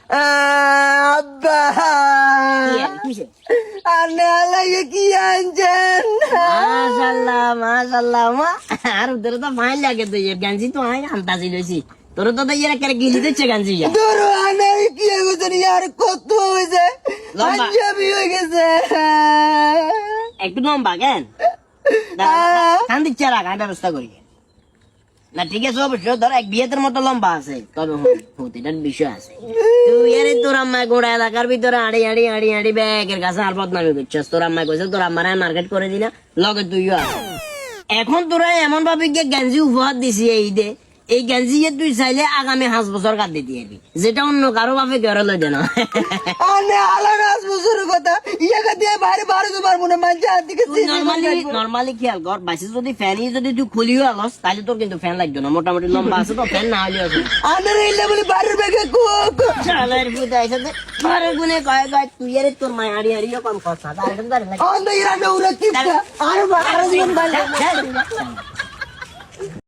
আব্বা আনে লাগে কি আনছেন মাশাআল্লাহ মা আর তোর তো ফাইন লাগে তো গাঞ্জি তো আই আনতাছি লইছি তোর তো ইয়ার করে গিলি দিচ্ছে গাঞ্জি তোর আনে কি হইছে ইয়ার কত হইছে আঞ্জাবি হয়ে গেছে একটু লম্বা কেন কান দিচ্ছে রাখ আমি ব্যবস্থা করি না ঠিক আছে অবশ্য ধর এক বিয়েতের মতো লম্বা আছে তবে এটার বিষয় আছে তুই এর তোর আম্মা গোড়া এলাকার ভিতরে আড়ি ব্যাগের কাছে আর বদনামি করছিস তোর আম্মা কইছে তোর আম্মারে মার্কেট করে দিনা লগে তুইও আছে এখন তোরা এমন ভাবে গিয়ে গেঞ্জি উপহার দিছি এই দে এই গেঞ্জি তুই চাইলে আগামী 5 বছর কাট দিতে পারবি যেটা অন্য কারো বাপে ঘরে লই দে না আনে আলাদা 5 বছরের কথা ইয়াকে দিয়ে বাইরে বাড়িতে পারবো না মাঝে দিকে নরমালি খেয়াল কর বাইসে যদি ফ্যানই যদি তুই খুলিও আলস তাহলে তোর কিন্তু ফ্যান লাগবে না মোটামুটি লম্বা আছে তো ফ্যান না হলে আছে আনে রেলে বলি বাড়ির বেগে কোক চালের ফুটা এসে ঘরে গুনে কয় তুই এর তোর মা আড়িও কম কথা আর এটা লাগে আনে ইরা নউরা কি আর জীবন ভালো